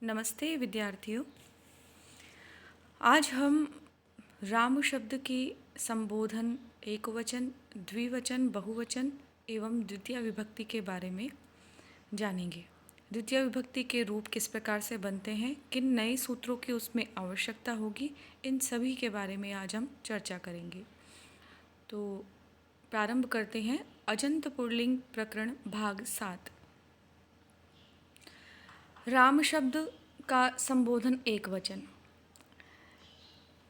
नमस्ते विद्यार्थियों। आज हम राम शब्द की संबोधन एकवचन, द्विवचन, बहुवचन एवं द्वितीय विभक्ति के बारे में जानेंगे। द्वितीय विभक्ति के रूप किस प्रकार से बनते हैं, किन नए सूत्रों की उसमें आवश्यकता होगी, इन सभी के बारे में आज हम चर्चा करेंगे। तो प्रारंभ करते हैं। अजंत पुल्लिंग प्रकरण भाग 7। राम शब्द का संबोधन एकवचन।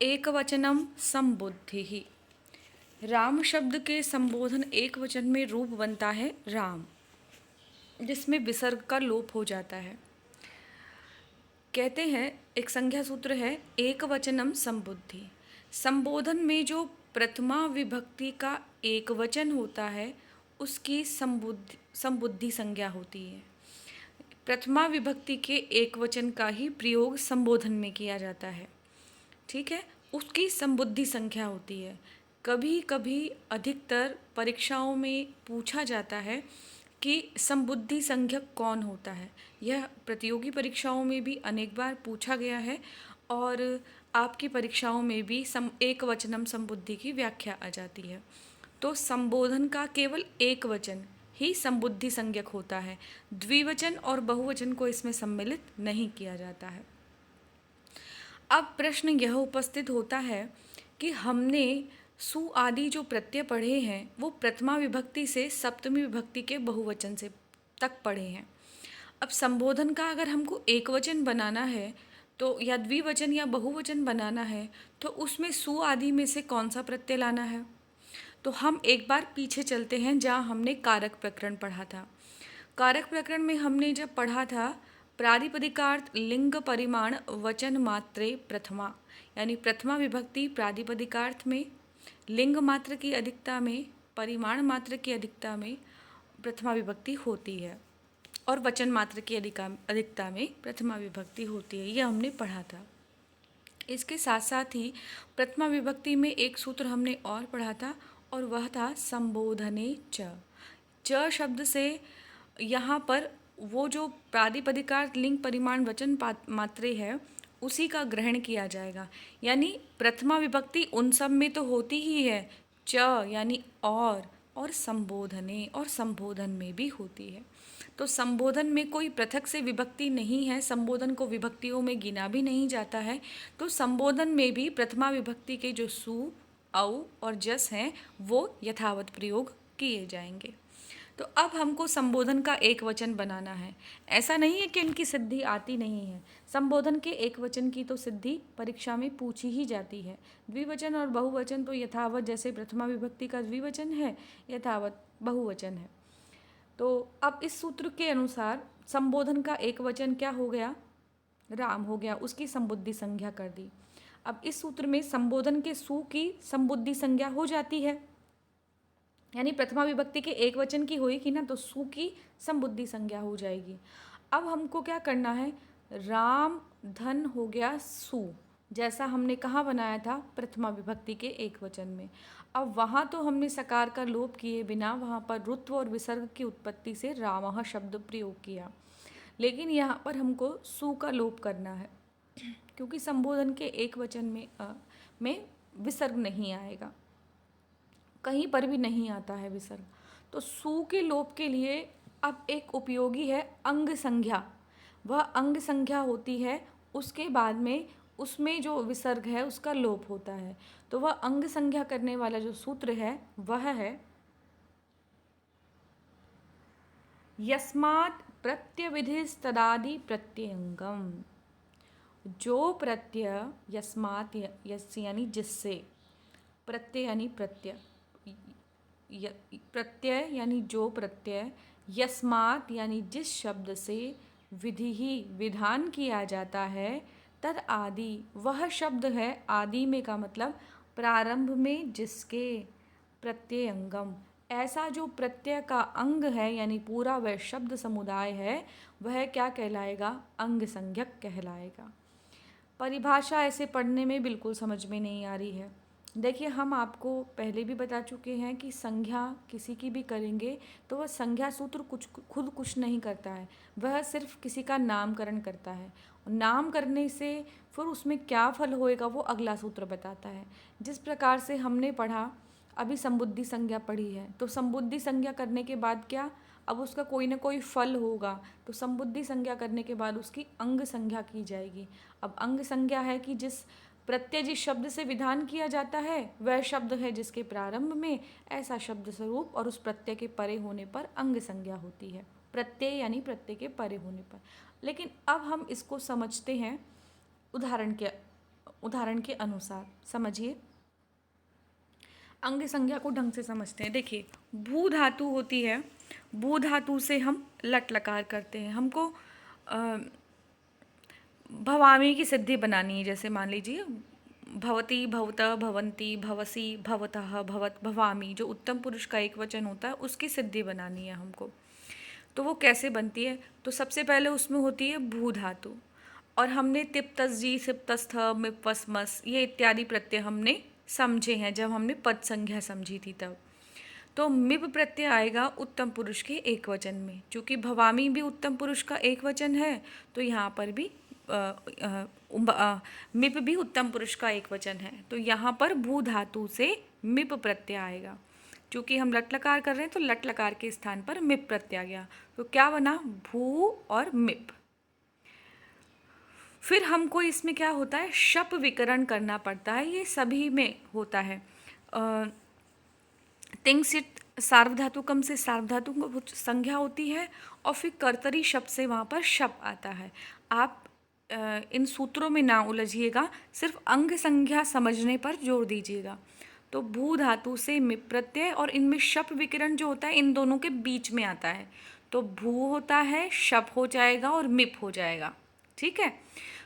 एकवचनम संबुद्धि। राम शब्द के संबोधन एकवचन में रूप बनता है राम, जिसमें विसर्ग का लोप हो जाता है। कहते हैं एक संज्ञा सूत्र है एकवचनम संबुद्धि। संबोधन में जो प्रथमा विभक्ति का एकवचन होता है उसकी संबुद्धि संज्ञा होती है। प्रथमा विभक्ति के एकवचन का ही प्रयोग संबोधन में किया जाता है, ठीक है, उसकी संबुद्धि संख्या होती है। कभी कभी अधिकतर परीक्षाओं में पूछा जाता है कि संबुद्धि संज्ञक कौन होता है। यह प्रतियोगी परीक्षाओं में भी अनेक बार पूछा गया है और आपकी परीक्षाओं में भी एकवचनम संबुद्धि की व्याख्या आ जाती है। तो संबोधन का केवल एक वचन ही संबुद्धि संज्ञक होता है, द्विवचन और बहुवचन को इसमें सम्मिलित नहीं किया जाता है। अब प्रश्न यह उपस्थित होता है कि हमने सु आदि जो प्रत्यय पढ़े हैं वो प्रथमा विभक्ति से सप्तमी विभक्ति के बहुवचन से तक पढ़े हैं। अब संबोधन का अगर हमको एकवचन बनाना है तो या द्विवचन या बहुवचन बनाना है तो उसमें सु आदि में से कौन सा प्रत्यय लाना है। तो हम एक बार पीछे चलते हैं जहाँ हमने कारक प्रकरण पढ़ा था। कारक प्रकरण में हमने जब पढ़ा था प्रातिपदिकार्थ लिंग परिमाण वचन मात्रे प्रथमा, यानी प्रथमा विभक्ति प्रातिपदिकार्थ में लिंग मात्र की अधिकता में परिमाण मात्र की अधिकता में प्रथमा विभक्ति होती है और वचन मात्र की अधिकता में प्रथमा विभक्ति होती है। यह हमने पढ़ा था। इसके साथ साथ ही प्रथमा विभक्ति में एक सूत्र हमने और पढ़ा था और वह था संबोधने च शब्द से यहाँ पर वो जो प्रातिपदिकार्थ लिंग परिमाण वचन मात्रे है उसी का ग्रहण किया जाएगा। यानी प्रथमा विभक्ति उन सब में तो होती ही है, च यानी और संबोधने और संबोधन में भी होती है। तो संबोधन में कोई पृथक से विभक्ति नहीं है, संबोधन को विभक्तियों में गिना भी नहीं जाता है। तो संबोधन में भी प्रथमा विभक्ति के जो सु, औ और जस हैं वो यथावत प्रयोग किए जाएंगे। तो अब हमको संबोधन का एक वचन बनाना है। ऐसा नहीं है कि इनकी सिद्धि आती नहीं है। संबोधन के एक वचन की तो सिद्धि परीक्षा में पूछी ही जाती है। द्विवचन और बहुवचन तो यथावत जैसे प्रथमा विभक्ति का द्विवचन है यथावत बहुवचन है। तो अब इस सूत्र के अनुसार संबोधन का एक वचन क्या हो गया, राम हो गया, उसकी संबुद्धि संज्ञा कर दी। अब इस सूत्र में संबोधन के सु की संबुद्धि संज्ञा हो जाती है, यानी प्रथमा विभक्ति के एक वचन की होगी ना तो सु की संबुद्धि संज्ञा हो जाएगी। अब हमको क्या करना है, राम धन हो गया सु, जैसा हमने कहाँ बनाया था प्रथमा विभक्ति के एक वचन में। अब वहाँ तो हमने सकार का लोप किए बिना वहाँ पर रुत्व और विसर्ग की उत्पत्ति से रामः शब्द प्रयोग किया, लेकिन यहाँ पर हमको सु का लोप करना है क्योंकि संबोधन के एक वचन में विसर्ग नहीं आएगा, कहीं पर भी नहीं आता है विसर्ग। तो सु के लोप के लिए अब एक उपयोगी है अंग संज्ञा। वह अंग संज्ञा होती है, उसके बाद में उसमें जो विसर्ग है उसका लोप होता है। तो वह अंग संज्ञा करने वाला जो सूत्र है वह है यस्मात् प्रत्यविधिस्तदादि प्रत्यंगम। जो प्रत्यय यस्मात् यानी जिससे, प्रत्यय यानी प्रत्यय, प्रत्यय यानी जो प्रत्यय, यस्मात् यानी जिस शब्द से, विधि ही विधान किया जाता है, तद आदि वह शब्द है, आदि में का मतलब प्रारंभ में जिसके, प्रत्ययंगम ऐसा जो प्रत्यय का अंग है यानी पूरा वह शब्द समुदाय है वह क्या कहलाएगा, अंग संज्ञक कहलाएगा। परिभाषा ऐसे पढ़ने में बिल्कुल समझ में नहीं आ रही है, देखिए, हम आपको पहले भी बता चुके हैं कि संज्ञा किसी की भी करेंगे तो वह संज्ञा सूत्र कुछ खुद कुछ नहीं करता है, वह सिर्फ किसी का नामकरण करता है। नाम करने से फिर उसमें क्या फल होएगा वो अगला सूत्र बताता है। जिस प्रकार से हमने पढ़ा, अभी संबुद्धि संज्ञा पढ़ी है, तो संबुद्धि संज्ञा करने के बाद क्या, अब उसका कोई ना कोई फल होगा, तो संबुद्धि संज्ञा करने के बाद उसकी अंग संज्ञा की जाएगी। अब अंग संज्ञा है कि जिस प्रत्यय जिस शब्द से विधान किया जाता है वह शब्द है जिसके प्रारंभ में ऐसा शब्द स्वरूप और उस प्रत्यय के परे होने पर अंग संज्ञा होती है। प्रत्यय यानी प्रत्यय के परे होने पर। लेकिन अब हम इसको समझते हैं उदाहरण के अनुसार। समझिए, अंग संज्ञा को ढंग से समझते हैं। देखिए, भू धातु होती है, भू धातु से हम लट लकार करते हैं। हमको भवामी की सिद्धि बनानी है। जैसे मान लीजिए, भवती, भवतः, भवंती, भवसी, भवतः, भवत, भवामी, जो उत्तम पुरुष का एक वचन होता है उसकी सिद्धि बनानी है हमको। तो वो कैसे बनती है, तो सबसे पहले उसमें होती है भू धातु। और हमने तिप्तस जी, सिप्तस्थ, मिपस्मस, ये इत्यादि प्रत्यय हमने समझे हैं जब हमने पद संज्ञा समझी थी तब। तो मिप प्रत्यय आएगा उत्तम पुरुष के एक वचन में। चूँकि भवामी भी उत्तम पुरुष का एक वचन है, तो यहाँ पर भी मिप भी उत्तम पुरुष का एक वचन है, तो यहाँ पर भू धातु से मिप प्रत्यय आएगा। चूँकि हम लट लकार कर रहे हैं तो लट लकार के स्थान पर मिप प्रत्यय आ गया, तो क्या बना, भू और मिप। फिर हमको इसमें क्या होता है, शप विकरण करना पड़ता है। ये सभी में होता है। तिंगसित सार्वधातुकम से सार्वधातुकम संज्ञा होती है, और फिर कर्तरी शब्द से वहाँ पर शप आता है। आप इन सूत्रों में ना उलझिएगा, सिर्फ अंग संज्ञा समझने पर जोर दीजिएगा। तो भू धातु से मिप प्रत्यय, और इनमें शप विकरण जो होता है इन दोनों के बीच में आता है। तो भू होता है, शप हो जाएगा और मिप हो जाएगा। ठीक है।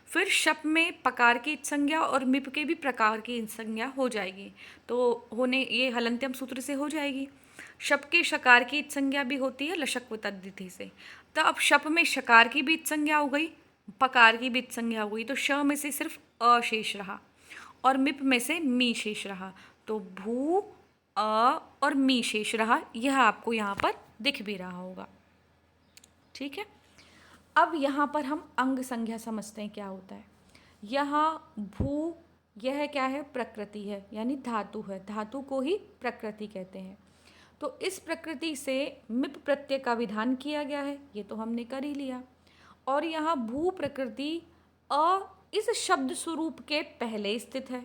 फिर शप में पकार की संज्ञा और मिप के भी प्रकार की संज्ञा हो जाएगी, तो होने ये हलंत्यम सूत्र से हो जाएगी। शप के शकार की संज्ञा भी होती है लशक्व तद्धिति से। तो अब शप में शकार की भी संज्ञा हो गई, पकार की भी संज्ञा हो गई, तो श में से सिर्फ अ शेष रहा और मिप में से मी शेष रहा। तो भू, अ और मी शेष रहा। यह आपको यहाँ पर दिख भी रहा होगा। ठीक है। अब यहाँ पर हम अंग संज्ञा समझते हैं क्या होता है। यहाँ भू, यह क्या है, प्रकृति है, यानी धातु है। धातु को ही प्रकृति कहते हैं। तो इस प्रकृति से मिप प्रत्यय का विधान किया गया है, ये तो हमने कर ही लिया। और यहाँ भू प्रकृति अ इस शब्द स्वरूप के पहले स्थित है।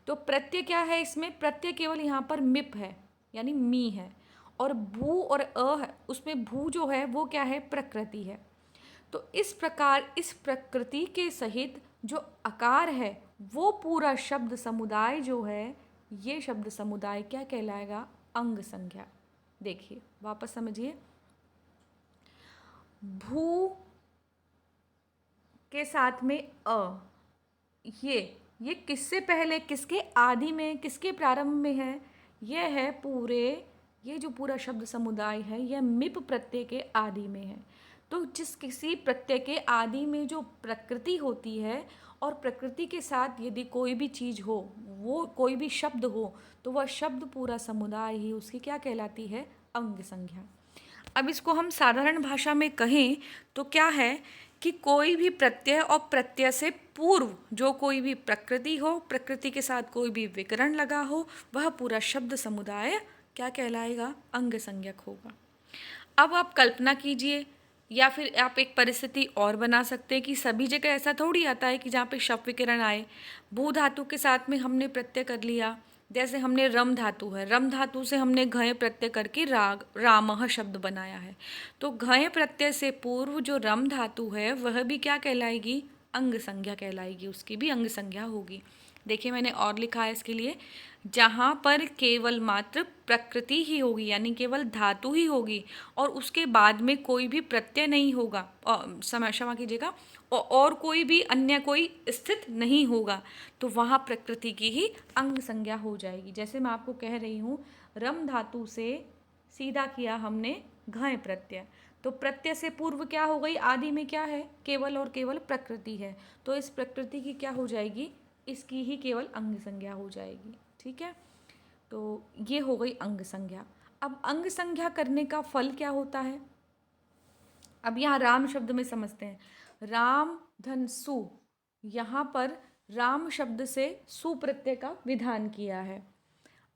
तो प्रत्यय क्या है इसमें, प्रत्यय केवल यहाँ पर मिप है, यानी मी है। और भू और अ है, उसमें भू जो है वो क्या है, प्रकृति है। तो इस प्रकार इस प्रकृति के सहित जो आकार है वो पूरा शब्द समुदाय जो है, ये शब्द समुदाय क्या कहलाएगा, अंग संज्ञा। देखिए वापस समझिए, भू के साथ में अ, ये किससे पहले, किसके आदि में, किसके प्रारंभ में है, यह है पूरे, ये जो पूरा शब्द समुदाय है यह मिप प्रत्यय के आदि में है। तो जिस किसी प्रत्यय के आदि में जो प्रकृति होती है और प्रकृति के साथ यदि कोई भी चीज़ हो, वो कोई भी शब्द हो, तो वह शब्द पूरा समुदाय ही उसकी क्या कहलाती है, अंग संज्ञा। अब इसको हम साधारण भाषा में कहें तो क्या है कि कोई भी प्रत्यय और प्रत्यय से पूर्व जो कोई भी प्रकृति हो, प्रकृति के साथ कोई भी विकरण लगा हो, वह पूरा शब्द समुदाय क्या कहलाएगा, अंग संज्ञक होगा। अब आप कल्पना कीजिए, या फिर आप एक परिस्थिति और बना सकते हैं कि सभी जगह ऐसा थोड़ी आता है कि जहाँ पे शप विकिरण आए। भू धातु के साथ में हमने प्रत्यय कर लिया, जैसे हमने रम धातु है, रम धातु से हमने घय प्रत्यय करके राग रामह शब्द बनाया है। तो घय प्रत्यय से पूर्व जो रम धातु है वह भी क्या कहलाएगी, अंग संज्ञा कहलाएगी, उसकी भी अंग संज्ञा होगी। देखिए मैंने और लिखा है इसके लिए, जहाँ पर केवल मात्र प्रकृति ही होगी, यानी केवल धातु ही होगी और उसके बाद में कोई भी प्रत्यय नहीं होगा, क्षमा कीजिएगा, और कोई भी अन्य कोई स्थित नहीं होगा, तो वहाँ प्रकृति की ही अंग संज्ञा हो जाएगी। जैसे मैं आपको कह रही हूँ, रम धातु से सीधा किया हमने घय प्रत्यय, तो प्रत्यय से पूर्व क्या हो गई, आदि में क्या है, केवल और केवल प्रकृति है, तो इस प्रकृति की क्या हो जाएगी, इसकी ही केवल अंग संज्ञा हो जाएगी। ठीक है, तो ये हो गई अंग संज्ञा। अब अंग संज्ञा करने का फल क्या होता है? अब यहाँ राम शब्द में समझते हैं। राम धन सु, यहाँ पर राम शब्द से सु प्रत्यय का विधान किया है।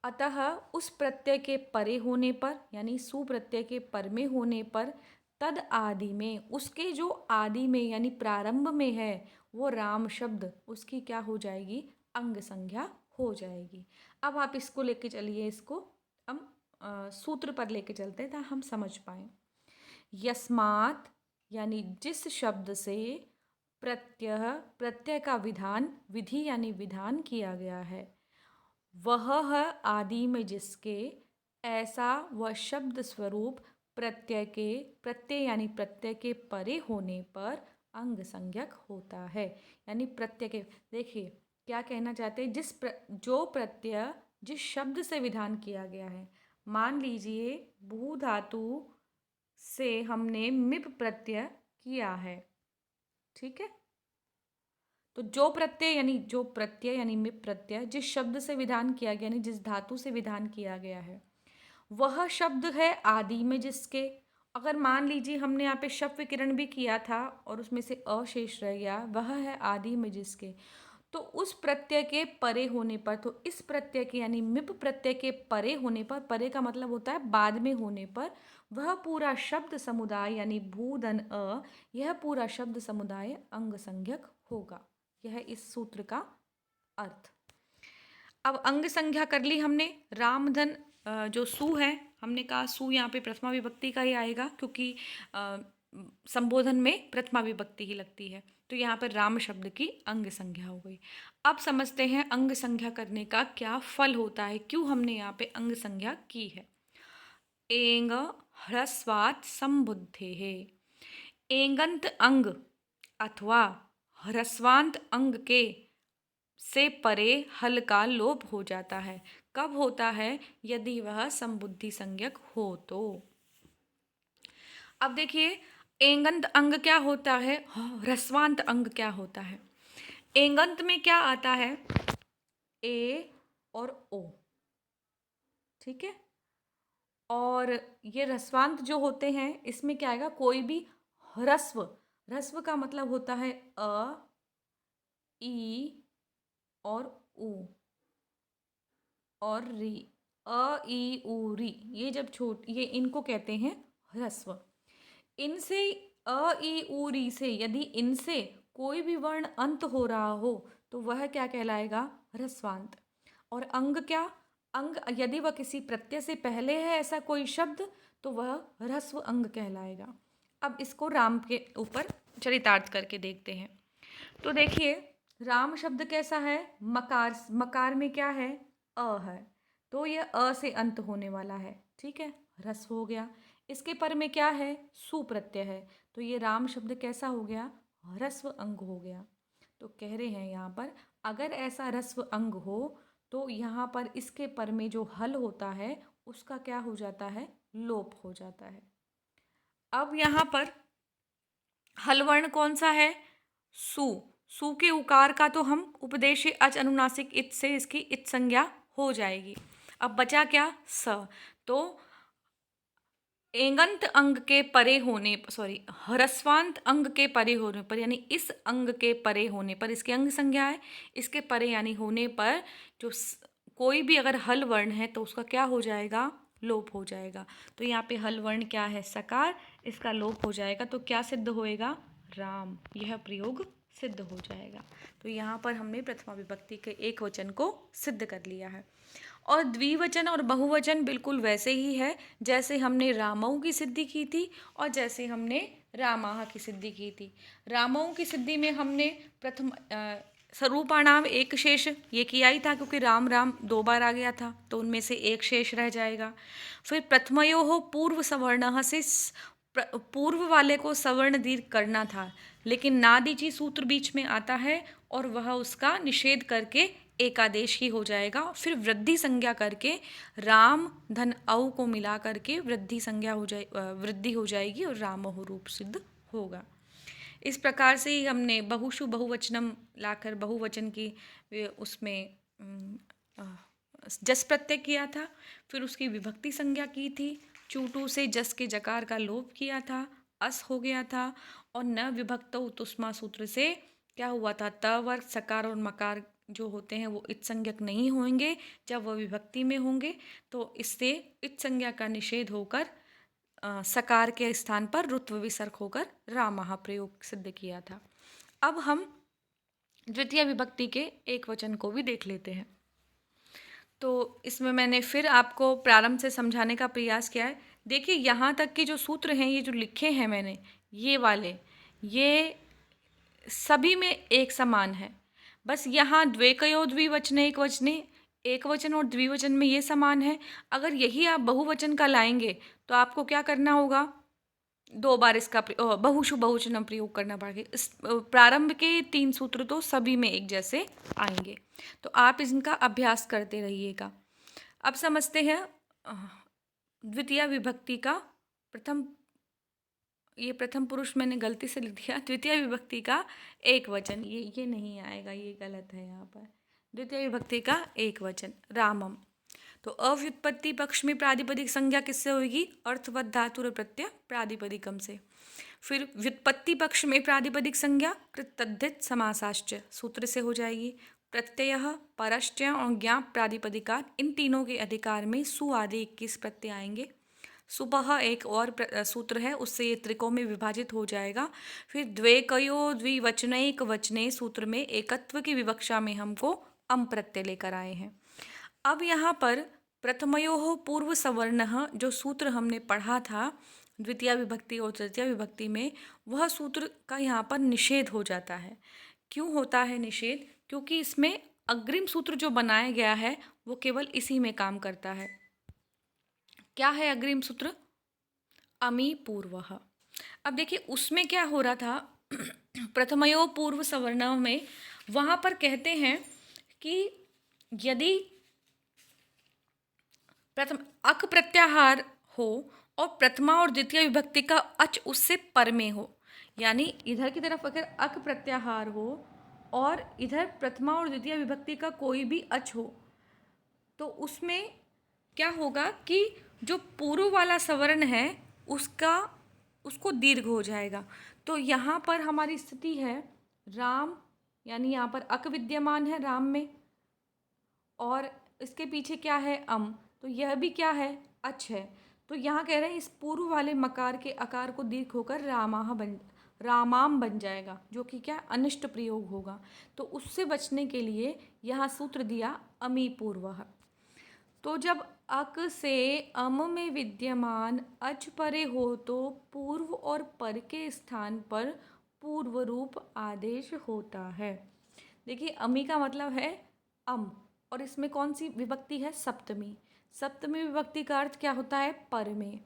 अतः उस प्रत्यय के परे होने पर, यानी सु प्रत्यय के पर में होने पर, तद आदि में, उसके जो आदि में यानी प्रारंभ में है वो राम शब्द, उसकी क्या हो जाएगी? अंग संज्ञा हो जाएगी। अब आप इसको लेके चलिए, इसको हम सूत्र पर लेके चलते हैं ताकि हम समझ पाए। यस्मात् यानी जिस शब्द से प्रत्यय, प्रत्यय का विधान, विधि यानी विधान किया गया है, वह है आदि में जिसके, ऐसा वह शब्द स्वरूप प्रत्यय के, प्रत्यय यानी प्रत्यय के परे होने पर अंग संज्ञक होता है। यानी प्रत्यय के, देखिए क्या कहना चाहते हैं, जो प्रत्यय जिस शब्द से विधान किया गया है, मान लीजिए भू धातु से हमने मिप प्रत्यय किया है, ठीक है, तो जो प्रत्यय यानी मिप प्रत्यय जिस शब्द से विधान किया गया, यानी जिस धातु से विधान किया गया है, वह शब्द है आदि में जिसके। अगर मान लीजिए हमने यहाँ पे शब्द विकिरण भी किया था और उसमें से अशेष रह गया, वह है आदि में जिसके, तो उस प्रत्यय के परे होने पर, तो इस प्रत्यय के यानी मिप प्रत्यय के परे होने पर, परे का मतलब होता है बाद में होने पर, वह पूरा शब्द समुदाय यानी भू धन अ, यह पूरा शब्द समुदाय अंग संज्ञक होगा। यह इस सूत्र का अर्थ। अब अंग संज्ञा कर ली हमने। रामधन जो सु है, हमने कहा सु यहाँ पे प्रथमा विभक्ति का ही आएगा, क्योंकि संबोधन में प्रथमा विभक्ति ही लगती है, तो यहाँ पर राम शब्द की अंग संज्ञा हो गई। अब समझते हैं अंग संज्ञा करने का क्या फल होता है, क्यों हमने यहाँ पे अंग संज्ञा की है। एंग ह्रस्वात् संबुद्धेः, एंगंत अंग अथवा ह्रस्वांत अंग के से परे हल का लोप हो जाता है। कब होता है? यदि वह संबुद्धि संज्ञक हो तो। अब देखिए एंगंत अंग क्या होता है, ह्रस्वांत अंग क्या होता है। एंगंत में क्या आता है? ए और ओ, ठीक है, और ये ह्रस्वांत जो होते हैं इसमें क्या आएगा? कोई भी ह्रस्व, ह्रस्व का मतलब होता है अ, ई और उ और री, अ ई उ री, ये जब ये इनको कहते हैं ह्रस्व। इनसे अ ई उ री से यदि इनसे कोई भी वर्ण अंत हो रहा हो तो वह क्या कहलाएगा? ह्रस्वांत। और अंग क्या? अंग यदि वह किसी प्रत्यय से पहले है ऐसा कोई शब्द तो वह ह्रस्व अंग कहलाएगा। अब इसको राम के ऊपर चरितार्थ करके देखते हैं। तो देखिए राम शब्द कैसा है? मकार, मकार में क्या है? अ है, तो यह अ से अंत होने वाला है, ठीक है, ह्रस्व हो गया। इसके पर में क्या है? सु प्रत्यय है, तो ये राम शब्द कैसा हो गया? ह्रस्व अंग हो गया। तो कह रहे हैं यहाँ पर अगर ऐसा ह्रस्व अंग हो तो यहाँ पर इसके पर में जो हल होता है उसका क्या हो जाता है? लोप हो जाता है। अब यहाँ पर हल वर्ण कौन सा है? सु। सु के उकार का तो हम उपदेश अच अनुनासिक इत से इसकी इत संज्ञा हो जाएगी। अब बचा क्या? स। तो एंगंत अंग के परे होने, सॉरी, ह्रस्वांत अंग के परे होने पर, यानी इस अंग के परे होने पर, इसके अंग संज्ञा है, इसके परे यानी होने पर जो कोई भी अगर हल वर्ण है तो उसका क्या हो जाएगा? लोप हो जाएगा। तो यहाँ पे हल वर्ण क्या है? सकार, इसका लोप हो जाएगा तो क्या सिद्ध होएगा? राम। यह प्रयोग सिद्ध हो जाएगा। तो यहाँ पर हमने प्रथमा विभक्ति के एक वचन को सिद्ध कर लिया है। और द्विवचन और बहुवचन बिल्कुल वैसे ही है जैसे हमने रामऊ की सिद्धि की थी और जैसे हमने रामाह की सिद्धि की थी। रामऊ की सिद्धि में हमने प्रथम स्वरूपाणाम एक शेष ये किया ही था, क्योंकि राम राम दो बार आ गया था तो उनमें से एक शेष रह जाएगा। फिर प्रथमयो हो पूर्व सवर्ण से पूर्व वाले को सवर्ण दीर्घ करना था, लेकिन नादीची सूत्र बीच में आता है और वह उसका निषेध करके एकादेश ही हो जाएगा। फिर वृद्धि संज्ञा करके राम धन औ को मिला करके वृद्धि संज्ञा हो जाए, वृद्धि हो जाएगी और रामोह रूप सिद्ध होगा। इस प्रकार से ही हमने बहुशु बहुवचनम लाकर बहुवचन की उसमें जस प्रत्यय किया था, फिर उसकी विभक्ति संज्ञा की थी, चूटू से जस के जकार का लोप किया था, अस हो गया था, और न विभक्तो तुष्मा सूत्र से क्या हुआ था, त वर्ग सकार और मकार जो होते हैं वो इत संज्ञक नहीं होंगे जब वह विभक्ति में होंगे, तो इससे इत संज्ञा का निषेध होकर सकार के स्थान पर रुत्व विसर्ग होकर रामः प्रयोग सिद्ध किया था। अब हम द्वितीय विभक्ति के एक वचन को भी देख लेते हैं। तो इसमें मैंने फिर आपको प्रारंभ से समझाने का प्रयास किया है। देखिए यहाँ तक के जो सूत्र हैं, ये जो लिखे हैं मैंने, ये वाले, ये सभी में एक समान है। बस यहाँ द्वेकयो द्विवचने एक वचने, एक वचन और द्विवचन में ये समान है। अगर यही आप बहुवचन का लाएंगे तो आपको क्या करना होगा, 2 बार इसका बहुशु बहुवचन प्रयोग करना पड़ेगा। इस प्रारंभ के 3 सूत्र तो सभी में एक जैसे आएंगे, तो आप इनका अभ्यास करते रहिएगा। अब समझते हैं द्वितीय विभक्ति का प्रथम पुरुष मैंने गलती से लिख दिया, द्वितीय विभक्ति का एक वचन, ये नहीं आएगा, ये गलत है यहाँ पर। द्वितीय विभक्ति का एक वचन रामम। तो अव्युत्पत्ति पक्ष में प्रातिपदिक संज्ञा किससे होगी, अर्थवत धातु और प्रत्यय प्रातिपदिकम से। फिर व्युत्पत्ति पक्ष में प्रातिपदिक संज्ञा कृतद्धित समासाश्च सूत्र से हो जाएगी। प्रत्यय, परश्च और ज्ञाप प्रातिपदिका, इन तीनों के अधिकार में सु आदि 21 प्रत्यय आएंगे। सुबह एक और सूत्र है, उससे ये त्रिकों में विभाजित हो जाएगा। फिर द्वेकयो द्विवचनैक वचने सूत्र में एकत्व की विवक्षा में हमको अम प्रत्यय लेकर आए हैं। अब यहाँ पर प्रथमयोः पूर्व सवर्णः जो सूत्र हमने पढ़ा था द्वितीय विभक्ति और तृतीय विभक्ति में, वह सूत्र का यहाँ पर निषेध हो जाता है। क्यों होता है निषेध, क्योंकि इसमें अग्रिम सूत्र जो बनाया गया है वो केवल इसी में काम करता है। क्या है अग्रिम सूत्र, अमी पूर्वः। अब देखिए उसमें क्या हो रहा था प्रथमयो पूर्व सवर्णों में, वहाँ पर कहते हैं कि यदि प्रथम अक प्रत्याहार हो और प्रथमा और द्वितीय विभक्ति का अच उससे पर में हो, यानी इधर की तरफ अगर अक प्रत्याहार हो और इधर प्रथमा और द्वितीय विभक्ति का कोई भी अच हो, तो उसमें क्या होगा कि जो पूर्व वाला सवर्ण है उसको दीर्घ हो जाएगा। तो यहाँ पर हमारी स्थिति है राम, यानी यहाँ पर अक विद्यमान है राम में, और इसके पीछे क्या है अम, तो यह भी क्या है अच है। तो यहाँ कह रहे हैं इस पूर्व वाले मकार के आकार को दीर्घ होकर रामाम बन जाएगा, जो कि क्या अनिष्ट प्रयोग होगा। तो उससे बचने के लिए यहाँ सूत्र दिया अमी पूर्वः। तो जब अक से अम में विद्यमान अच परे हो तो पूर्व और पर के स्थान पर पूर्व रूप आदेश होता है। देखिए अमी का मतलब है अम, और इसमें कौन सी विभक्ति है, सप्तमी। सप्तमी विभक्ति का अर्थ क्या होता है, पर में।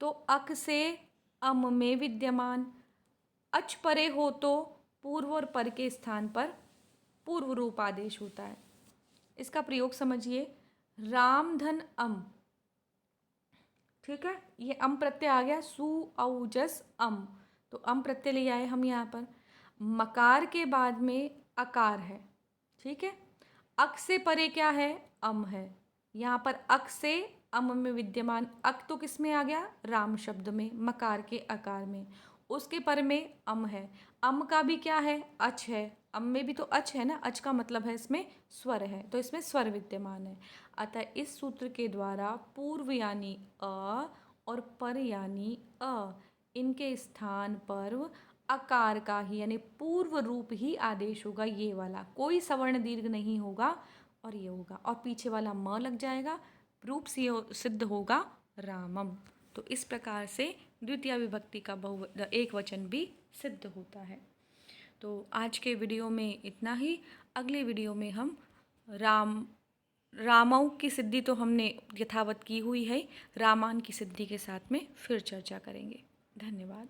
तो अक से अम में विद्यमान अच परे हो तो पूर्व और पर के स्थान पर पूर्व रूप आदेश होता है। इसका प्रयोग समझिए, राम धन अम, ठीक है, ये अम प्रत्यय आ गया, सु औजस अम, तो अम प्रत्यय ले आए हम यहाँ पर। मकार के बाद में अकार है, ठीक है। अक से परे क्या है, अम है। यहाँ पर अक से अम में विद्यमान अक तो किस में आ गया, राम शब्द में, मकार के आकार में। उसके पर में अम है, अम का भी क्या है, अच है। अम में भी तो अच है ना, अच का मतलब है इसमें स्वर है, तो इसमें स्वर विद्यमान है। अतः इस सूत्र के द्वारा पूर्व यानी अ और पर यानी अ, इनके स्थान पर अकार का ही यानी पूर्व रूप ही आदेश होगा, ये वाला, कोई सवर्ण दीर्घ नहीं होगा, और ये होगा, और पीछे वाला म लग जाएगा, रूप सिद्ध होगा रामम। तो इस प्रकार से द्वितीय विभक्ति का एक वचन भी सिद्ध होता है। तो आज के वीडियो में इतना ही। अगले वीडियो में हम रामौ की सिद्धि तो हमने यथावत की हुई है, रामान की सिद्धि के साथ में फिर चर्चा करेंगे। धन्यवाद।